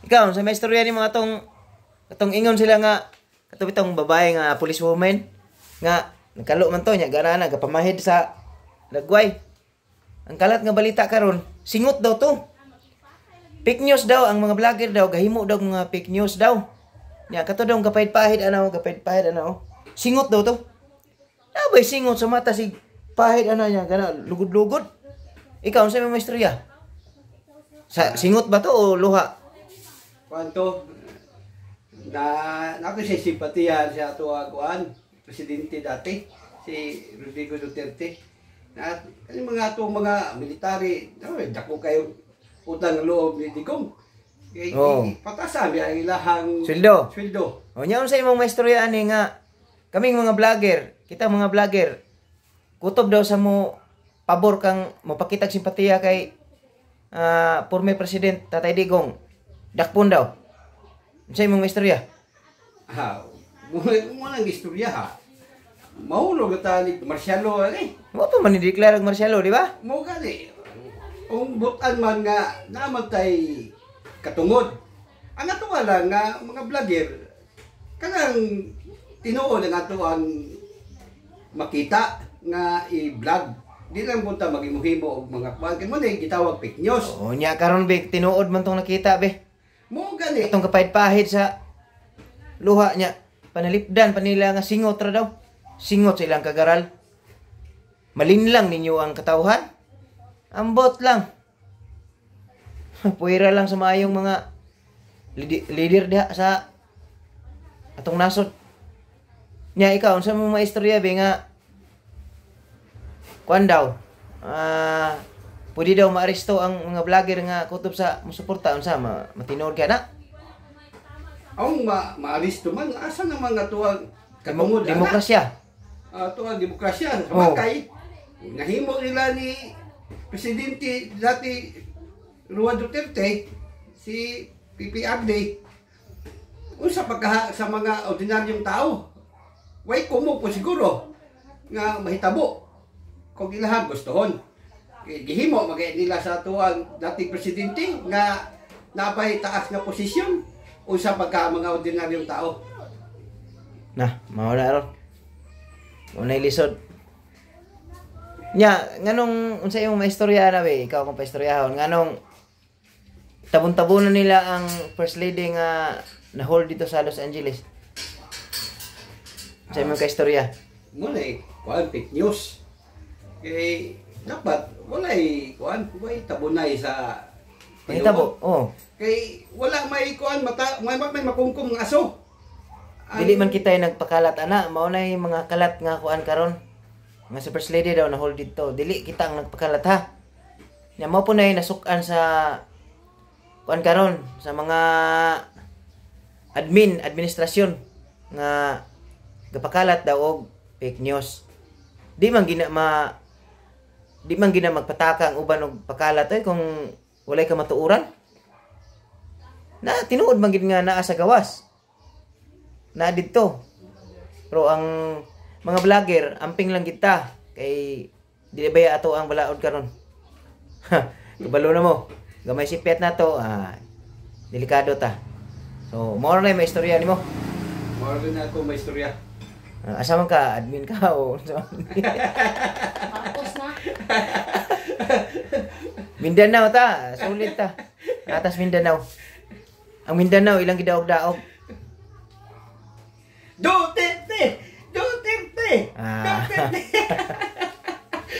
Ikaw sa may istorya ni mga katong ingon sila nga katong itong babae nga police woman nga nagkalo man to nya gana na gapamahid sa lagway. Ang kalat nga balita karon, singot daw to. Fake news daw ang mga vlogger daw gahimo daw mga fake news daw. Nya kato daw gapahid-pahid ano. Singot daw to. Nabay singot sa mata si pahid ano niya gana lugod-lugod. Ikaw unsa may istorya? Sa singot ba to o luha? Kwanto na ako siya simpatiya sa ato kuan presidente dati si Rodrigo Duterte. Na mga atong mga military, dako kayo utang loob ni Digong. Patasan biya ilahang sweldo. O nya unsa imong maistorya ani nga kaming mga vlogger, kita mga vlogger kutob daw sa mo pabor kang mopakitag simpatiya kay former president Tatay Digong. Dakpon daw. Unsa imong maistorya? Mo nang istorya ha. Mahulog tali marsyalo ani. Mo pa man i-declare ang marsyalo, di ba? Mo gani. Kung butan man nga namatay katungod. Ang ato lang nga mga vlogger kanang tinuod ang ato ang makita nga i-vlog. Di lang punta magimuhimo og mga kwan kay mo na gitawag fake news. Oo nya karon be tinuod man tong nakita be. Mo gani. Atong kapahid-pahid sa luha nya panalipdan panila nga singot ra daw. Singot sa ilang kagaral. Malinlang ninyo ang katawhan. Ambot lang. Puwira lang sa maayong mga leader diha sa atong nasod. Nya ikaw unsa mo maistorya be nga kuan daw. Pwede daw maaresto ang mga vlogger nga kutob sa musuporta unsa matinuod ka na? Ang maaresto man asa naman nga tuwag katungod demokrasya. Tuwag demokrasya sa bakay. Nahimo nila ni Presidente dati Roa Duterte si PPRD unsa pagka sa mga ordinaryong tao way kumo po siguro nga mahitabo kung ilahan gustohon gihimo magay nila sa tuwang dating presidente nga napay taas nga posisyon unsa pagka mga ordinaryong tao mao na ron unay lisod nya nganong unsa imong maistorya na be ikaw kung paistoryahon nganong tabon-tabonan nila ang first lady nga na hold dito sa Los Angeles sa imong kaistorya muna kuan fake news kay dapat walay kuan way tabunay sa mahitabo kay wala may kuan mata may makungkum nga aso dili man kita nagpakalat ana mao nay mga kalat nga kuan karon nga si first lady daw na hold dito dili kita ang nagpakalat ha nya mao po nay nasuk-an sa kuan karon sa mga administrasyon nga gapakalat daw og fake news di man gina magpataka ang uban og pakalat kung walay ka matuuran na tinuod man gid nga naa sa gawas na didto pero ang mga vlogger amping lang kita kay dili baya ato ang balaod karon kabalo na mo gamay sipyat na to delikado ta so mo na may istorya nimo mo na ako may istorya asa man ka admin ka o Tapos na. Mindanao ta sulit ta atas Mindanao ang Mindanao ilang gidaog-daog Duterte! Duterte! Duterte!